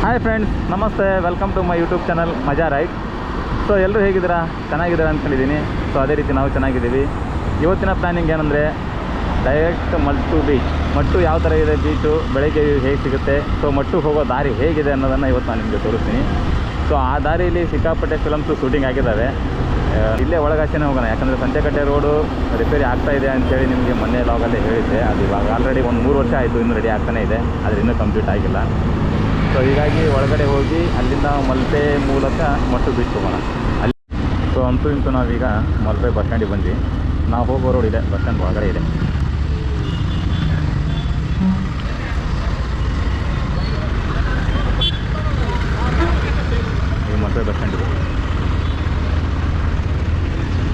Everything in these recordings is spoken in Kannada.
ಹಾಯ್ ಫ್ರೆಂಡ್ಸ್, ನಮಸ್ತೆ. Welcome to my YouTube channel Maja ride. So ಎಲ್ಲರೂ ಹೇಗಿದ್ದೀರಾ? ಚೆನ್ನಾಗಿದ್ದೀರಾ ಅಂದ್ಕೊಂಡಿದ್ದೀನಿ. ಸೊ ಅದೇ ರೀತಿ ನಾವು ಚೆನ್ನಾಗಿದ್ದೀವಿ. ಇವತ್ತಿನ ಪ್ಲ್ಯಾನಿಂಗ್ ಏನಂದರೆ ಡೈರೆಕ್ಟ್ ಮಟ್ಟು ಬೀಚ್. ಮಟ್ಟು ಯಾವ ಥರ ಇದೆ ಬೀಚು, ಬೆಳಗ್ಗೆ ಹೇಗೆ ಸಿಗುತ್ತೆ, ಸೊ ಮಟ್ಟು ಹೋಗೋ ದಾರಿ ಹೇಗಿದೆ ಅನ್ನೋದನ್ನು ಇವತ್ತು ನಾನು ನಿಮಗೆ ತೋರಿಸ್ತೀನಿ. ಸೊ ಆ ದಾರಿಯಲ್ಲಿ ಸಿಕ್ಕಾಪಟ್ಟೆ ಫಿಲಮ್ಸು ಶೂಟಿಂಗ್ ಆಗಿದ್ದಾವೆ. ಇಲ್ಲೇ ಒಳಗಾಚೆನೇ ಹೋಗೋಣ, ಯಾಕಂದರೆ ಸಂತೆಕಟ್ಟೆ ರೋಡು ರಿಪೇರಿ ಆಗ್ತಾಯಿದೆ ಅಂತೇಳಿ ನಿಮಗೆ ಮೊನ್ನೆ ಲಾಗಲ್ಲೇ ಹೇಳಿದ್ದೆ. ಅದು ಇವಾಗ ಆಲ್ರೆಡಿ ಒಂದು 3 ವರ್ಷ ಆಯಿತು, ಇನ್ನೂ ರೆಡಿ ಆಗ್ತಾನೇ ಇದೆ, ಆದರೆ ಇನ್ನೂ ಕಂಪ್ಲೀಟ್ ಆಗಿಲ್ಲ. ಸೊ ಹೀಗಾಗಿ ಒಳಗಡೆ ಹೋಗಿ ಅಲ್ಲಿಂದ ಮಲ್ಪೆ ಮೂಲಕ ಮಟ್ಟು ಬೀಚ್ ಹೋಗೋಣ. ಅಲ್ಲಿ ಸೊ ಅಂತೂ ನಾವೀಗ ಮಲ್ಪೆ ಬಸ್ ಸ್ಟ್ಯಾಂಡಿಗೆ ಬಂದ್ವಿ. ನಾವು ಹೋಗೋ ರೋಡ್ ಇದೆ, ಬಸ್ ಸ್ಟ್ಯಾಂಡ್ ಒಳಗಡೆ ಇದೆ. ಈ ಮಲ್ಪೆ ಬಸ್ ಸ್ಟ್ಯಾಂಡ್ ಇದೆ.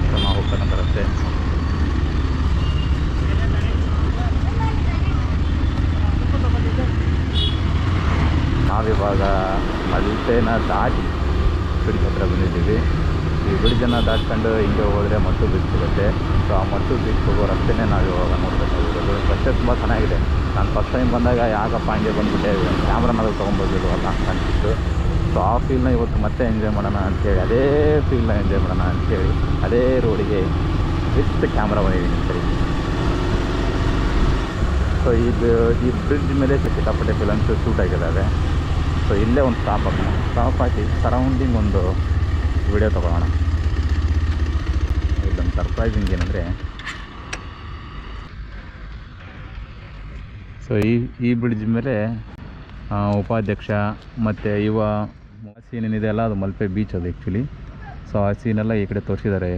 ಸೊ ನಾವು ಹೋಗ್ತಕ್ಕಂಥ ರಸ್ತೆ. ನಾವಿವಾಗ ಮಲ್ಪೆನ ದಾಟಿ ಬ್ರಿಡ್ಜ್ ಹತ್ರ ಬಂದಿದ್ದೀವಿ. ಈ ಬ್ರಿಡ್ಜನ್ನು ದಾಟ್ಕೊಂಡು ಹಿಂಗೆ ಹೋದರೆ ಮಟ್ಟು ಬೀಚ್ ಸಿಗುತ್ತೆ. ಸೊ ಆ ಮಟ್ಟು ಬೀಚ್ ಹೋಗೋ ರಸ್ತೆನೇ ನಾವು ಇವಾಗ ನೋಡಬೇಕಾಗಿರೋದು. ರಸ್ತೆ ತುಂಬ ಚೆನ್ನಾಗಿದೆ. ನಾನು ಫಸ್ಟ್ ಟೈಮ್ ಬಂದಾಗ ಯಾಕಪ್ಪ ಹಂಗೆ ಬಂದುಬಿಟ್ಟೆ, ಕ್ಯಾಮ್ರಾನಾದ್ರು ತೊಗೊಂಬೋದಿಲ್ವಲ್ಲ ಅಂತ ಅನಿಸಿತ್ತು. ಸೊ ಆ ಫೀಲ್ನ ಇವತ್ತು ಮತ್ತೆ ಎಂಜಾಯ್ ಮಾಡೋಣ ಅಂಥೇಳಿ, ಅದೇ ಫೀಲ್ನ ಎಂಜಾಯ್ ಮಾಡೋಣ ಅಂಥೇಳಿ ಅದೇ ರೋಡಿಗೆ ವಿತ್ ಕ್ಯಾಮ್ರಾ ಬಂದಿದ್ದೀನಿ. ಸರಿ, ಸೊ ಈ ಬ್ರಿಡ್ಜ್ ಮೇಲೆ ಸಿಕ್ಕಾಪಟ್ಟೆ ಫಿಲಮ್ಸ್ ಶೂಟ್ ಆಗಿದ್ದಾವೆ. ಸೊ ಇಲ್ಲೇ ಒಂದು ಸ್ಟಾಪ್ ಹಾಕಿ ಸರೌಂಡಿಂಗ್ ಒಂದು ವಿಡಿಯೋ ತೊಗೊಳ್ಳೋಣ. ಇಲ್ಲೊಂದು ಸರ್ಪ್ರೈಸಿಂಗ್ ಏನಂದರೆ, ಸೊ ಈ ಬ್ರಿಡ್ಜ್ ಮೇಲೆ ಉಪಾಧ್ಯಕ್ಷ ಮತ್ತು ಸೀನ್ ಏನಿದೆ ಅಲ್ಲ, ಅದು ಮಲ್ಪೆ ಬೀಚ್ ಅದು ಆ್ಯಕ್ಚುಲಿ. ಸೊ ಆ ಸೀನೆಲ್ಲ ಈ ಕಡೆ ತೋರಿಸಿದ್ದಾರೆ.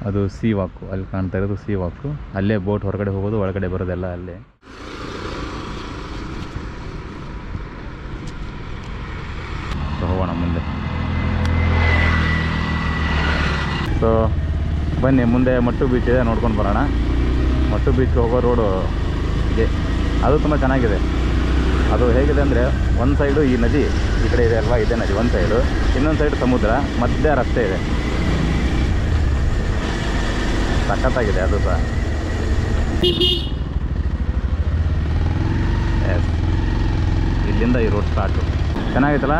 ಅದು ಸೀ ವಾಕು, ಅಲ್ಲಿ ಕಾಣ್ತಾ ಇರೋದು ಸೀ ವಾಕು. ಅಲ್ಲೇ ಬೋಟ್ ಹೊರಗಡೆ ಹೋಗೋದು, ಒಳಗಡೆ ಬರೋದೆಲ್ಲ ಅಲ್ಲೇ. ಹೋಗೋಣ ಮುಂದೆ. ಸೊ ಬನ್ನಿ, ಮುಂದೆ ಮಟ್ಟು ಬೀಚ್ ಇದೆ, ನೋಡ್ಕೊಂಡು ಬರೋಣ. ಮಟ್ಟು ಬೀಚ್ಗೆ ಹೋಗೋ ರೋಡು ಇದೆ, ಅದು ತುಂಬ ಚೆನ್ನಾಗಿದೆ. ಅದು ಹೇಗಿದೆ ಅಂದರೆ, ಒಂದು ಸೈಡು ಈ ನದಿ ಈ ಕಡೆ ಇದೆ ಅಲ್ವಾ, ಇದೇ ನದಿ ಒಂದು ಸೈಡು, ಇನ್ನೊಂದು ಸೈಡು ಸಮುದ್ರ, ಮಧ್ಯೆ ರಸ್ತೆ ಇದೆ. ಸಖತ್ತಾಗಿದೆ ಅದು ಸಹ. ಎಸ್, ಇಲ್ಲಿಂದ ಈ ರೋಡ್ ಸ್ಟಾರ್ಟು. ಚೆನ್ನಾಗೈತಲ್ಲ.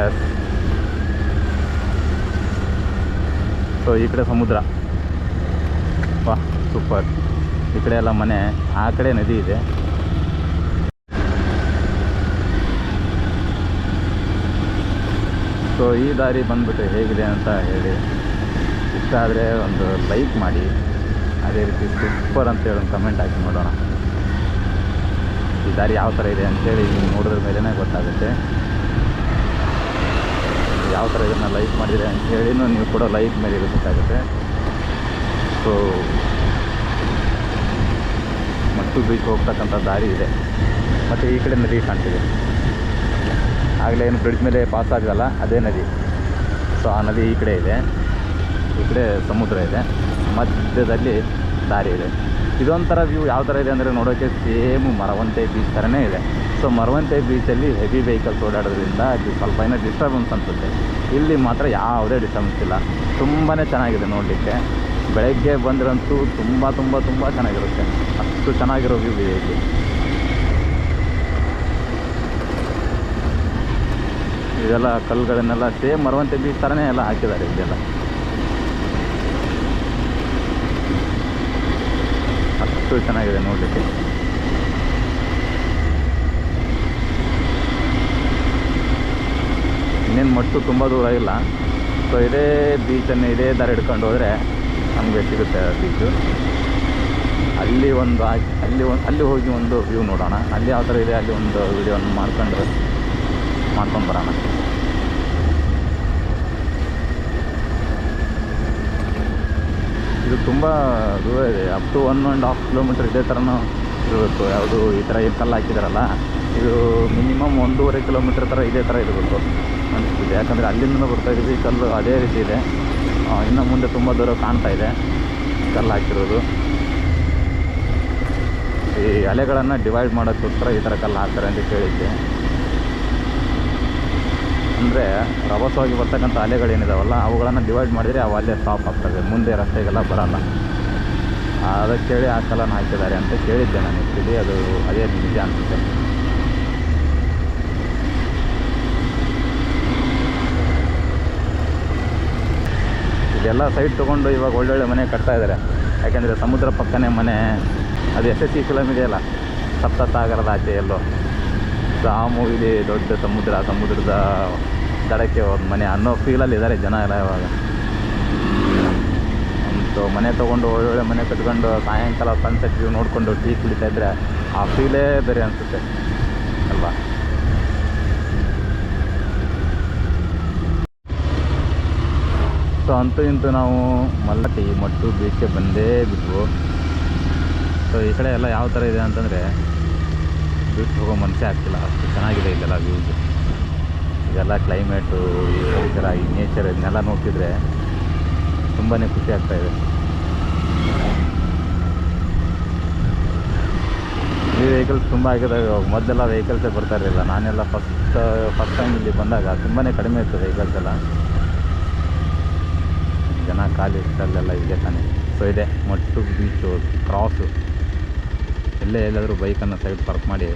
ಎಸ್. ಸೊ ಈ ಕಡೆ ಸಮುದ್ರ, ವಾಹ್ ಸೂಪರ್. ಈ ಕಡೆ ಎಲ್ಲ ಮನೆ, ಆ ಕಡೆ ನದಿ ಇದೆ. ಸೊ ಈ ದಾರಿ ಬಂದ್ಬಿಟ್ಟು ಹೇಗಿದೆ ಅಂತ ಹೇಳಿ, ಇಷ್ಟ ಆದರೆ ಒಂದು ಲೈಕ್ ಮಾಡಿ, ಅದೇ ರೀತಿ ಸೂಪರ್ ಅಂತೇಳಿ ಒಂದು ಕಮೆಂಟ್ ಹಾಕಿ ನೋಡೋಣ. ಈ ದಾರಿ ಯಾವ ಥರ ಇದೆ ಅಂತೇಳಿ ನೀವು ನೋಡಿದ್ರ ಮೇಲೇ ಗೊತ್ತಾಗುತ್ತೆ. ಯಾವ ಥರ ಇದನ್ನು ಲೈಕ್ ಮಾಡಿದರೆ ಅಂಥೇಳಿನೂ ನೀವು ಕೂಡ ಲೈಕ್ ಮೇಲೆ ಗೊತ್ತಾಗುತ್ತೆ. ಸೊ ಮಟ್ಟು ಬೀಚ್ ಹೋಗ್ತಕ್ಕಂಥ ದಾರಿ ಇದೆ, ಮತ್ತು ಈ ಕಡೆ ನದಿ ಕಾಣ್ತಿದೆ. ಆಗಲೇ ಏನು ಬ್ರಿಡ್ಜ್ ಮೇಲೆ ಪಾಸ್ ಆಗಲ್ಲ, ಅದೇ ನದಿ. ಸೊ ಆ ನದಿ ಈ ಕಡೆ ಇದೆ, ಈ ಕಡೆ ಸಮುದ್ರ ಇದೆ, ಮಧ್ಯದಲ್ಲಿ ದಾರಿ ಇದೆ. ಇದೊಂಥರ ವ್ಯೂ ಯಾವ ಥರ ಇದೆ ಅಂದರೆ, ನೋಡೋಕ್ಕೆ ಸೇಮ್ ಮರವಂತೆ ಬೀಚ್ ಥರನೇ ಇದೆ. ಸೊ ಮರವಂತೆ ಬೀಚಲ್ಲಿ ಹೆವಿ ವೆಹಿಕಲ್ಸ್ ಓಡಾಡೋದ್ರಿಂದ ಅದು ಸ್ವಲ್ಪ ಏನೋ ಡಿಸ್ಟರ್ಬೆನ್ಸ್ ಅನಿಸುತ್ತೆ. ಇಲ್ಲಿ ಮಾತ್ರ ಯಾವುದೇ ಡಿಸ್ಟರ್ಬೆನ್ಸ್ ಇಲ್ಲ, ತುಂಬಾ ಚೆನ್ನಾಗಿದೆ ನೋಡಲಿಕ್ಕೆ. ಬೆಳಗ್ಗೆ ಬಂದ್ರಂತೂ ತುಂಬ ಚೆನ್ನಾಗಿರುತ್ತೆ. ಅಷ್ಟು ಚೆನ್ನಾಗಿರೋ ವ್ಯೂ ಇದೆ ಇಲ್ಲಿ. ಇದೆಲ್ಲ ಕಲ್ಲುಗಳನ್ನೆಲ್ಲ ಸೇಮ್ ಮರವಂತೆ ಬೀಚ್ ಥರನೇ ಎಲ್ಲ ಹಾಕಿದ್ದಾರೆ ಇದೆಲ್ಲ. ಅಷ್ಟು ಚೆನ್ನಾಗಿದೆ ನೋಡಲಿಕ್ಕೆ. ಇನ್ನೇನು ಮಟ್ಟು ತುಂಬ ದೂರ ಇಲ್ಲ. ಸೊ ಇದೇ ಬೀಚನ್ನೇ ಇದೇ ದಾರಿ ಹಿಡ್ಕೊಂಡು ಹೋದರೆ ನಮಗೆ ಸಿಗುತ್ತೆ ಬೀಚು. ಅಲ್ಲಿ ಹೋಗಿ ಒಂದು ವ್ಯೂ ನೋಡೋಣ. ಅಲ್ಲಿ ಯಾವ ಥರ ಇದೆ ಅಲ್ಲಿ ಒಂದು ವಿಡಿಯೋನ ಮಾಡ್ಕೊಂಡು ಬರೋಣ. ಇದು ತುಂಬ ದೂರ ಇದೆ, ಅಪ್ ಟು 1.5 ಕಿಲೋಮೀಟರ್ ಇದೇ ಥರನೂ ಇರಬೇಕು. ಯಾವುದು ಈ ಥರ ಏನು ಕಲ್ಲು ಹಾಕಿದಾರಲ್ಲ, ಇದು ಮಿನಿಮಮ್ 1.5 ಕಿಲೋಮೀಟರ್ ಥರ ಇದೇ ಥರ ಇರಬೇಕು ಅನಿಸ್ತಿದೆ. ಯಾಕಂದರೆ ಅಲ್ಲಿಂದಲೂ ಬರ್ತಾಯಿದ್ದೀವಿ, ಕಲ್ಲು ಅದೇ ರೀತಿ ಇದೆ. ಇನ್ನು ಮುಂದೆ ತುಂಬ ದೂರ ಕಾಣ್ತಾ ಇದೆ ಕಲ್ಲು ಹಾಕಿರೋದು. ಈ ಅಲೆಗಳನ್ನು ಡಿವೈಡ್ ಮಾಡೋಕ್ಕೋಸ್ಕರ ಈ ಥರ ಕಲ್ಲು ಹಾಕ್ತಾರೆ ಅಂತ ಕೇಳಿದ್ದೆ. ಅಂದರೆ ರಭಸವಾಗಿ ಬರ್ತಕ್ಕಂಥ ಅಲೆಗಳೇನಿದಾವಲ್ಲ ಅವುಗಳನ್ನು ಡಿವೈಡ್ ಮಾಡಿದರೆ ಅವು ಅಲ್ಲೇ ಸ್ಟಾಪ್ ಆಗ್ತವೆ, ಮುಂದೆ ರಸ್ತೆಗೆಲ್ಲ ಬರೋಲ್ಲ. ಅದಕ್ಕೆ ಕೇಳಿ ಆ ಕಲರ್ನ ಹಾಕಿದ್ದಾರೆ ಅಂತ ಕೇಳಿದ್ದೆ ನಾನು. ಆ್ಯಕ್ಚುಲಿ ಅದು ಅದೇ ನಿಜ ಅನಿಸುತ್ತೆ. ಇದೆಲ್ಲ ಸೈಟ್ ತೊಗೊಂಡು ಇವಾಗ ಒಳ್ಳೊಳ್ಳೆ ಮನೆ ಕಟ್ತಾ ಇದ್ದಾರೆ. ಯಾಕೆಂದರೆ ಸಮುದ್ರ ಪಕ್ಕನೇ ಮನೆ. ಅದು SSC ಫಿಲಮ್ ಇದೆಯಲ್ಲ, ಸಪ್ತಸಾಗರದ ಆಚೆ ಎಲ್ಲೋ, ಸೊ ಆ ಮೂವಿಲಿ ದೊಡ್ಡ ಸಮುದ್ರದ ದಡಕ್ಕೆ ಒಂದು ಮನೆ ಅನ್ನೋ ಫೀಲಲ್ಲಿ ಇದ್ದಾರೆ ಜನ ಎಲ್ಲ ಇವಾಗ. ಸೊ ಮನೆ ತೊಗೊಂಡು ಒಳ್ಳೊಳ್ಳೆ ಮನೆ ಕಟ್ಕೊಂಡು ಸಾಯಂಕಾಲ ಸನ್ಸೆಟ್ ವ್ಯೂ ನೋಡಿಕೊಂಡು ಟೀ ಕುಡಿತಾ ಇದ್ದರೆ ಆ ಫೀಲೇ ಬೇರೆ ಅನಿಸುತ್ತೆ ಅಲ್ವಾ. ಸೊ ಅಂತೂ ಇಂತೂ ನಾವು ಮಲ್ಲಟ್ಟಿ ಮಟ್ಟು ಬೀಚ್ಗೆ ಬಂದೇ ಬಿಟ್ವು. ಸೊ ಈ ಕಡೆ ಎಲ್ಲ ಯಾವ ಥರ ಇದೆ ಅಂತಂದರೆ ಬೀಚ್ ಹೋಗೋ ಮನಸ್ಸೇ ಆಗ್ತಿಲ್ಲ, ಅಷ್ಟು ಚೆನ್ನಾಗಿದೆ ಇದೆಲ್ಲ ವ್ಯೂಸ್. ಇದೆಲ್ಲ ಕ್ಲೈಮೇಟು, ಈ ಪರಿಸರ, ಈ ನೇಚರ್ ಇದನ್ನೆಲ್ಲ ನೋಡ್ತಿದ್ರೆ ತುಂಬಾ ಖುಷಿ ಆಗ್ತಾಯಿದೆ. ಈ ವೆಹಿಕಲ್ಸ್ ತುಂಬ ಆಗಿದೆ. ಮೊದಲೆಲ್ಲ ವೆಹಿಕಲ್ಸೇ ಬರ್ತಾ ಇರಲಿಲ್ಲ. ನಾನೆಲ್ಲ ಫಸ್ಟ್ ಟೈಮ್ ಇಲ್ಲಿ ಬಂದಾಗ ತುಂಬಾ ಕಡಿಮೆ ಇತ್ತು ವೆಹಿಕಲ್ಸ್ ಎಲ್ಲ. ಜನ ಖಾಲಿ ಇಷ್ಟಲ್ಲೆಲ್ಲ ಇದೆ ತಾನೆ. ಸೊ ಇದೆ ಮಟ್ಟು ಬೀಚು ಕ್ರಾಸು. ಎಲ್ಲಾದರೂ ಬೈಕನ್ನು ಸೈಡ್ ಪಾರ್ಕ್ ಮಾಡಿ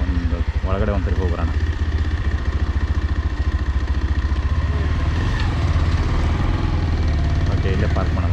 ಒಂದು ಒಳಗಡೆ ಒಂದ್ಸರಿ ಹೋಗ್ಬರೋಣ. ಓಕೆ, ಇಲ್ಲೇ ಪಾರ್ಕ್ ಮಾಡೋಣ.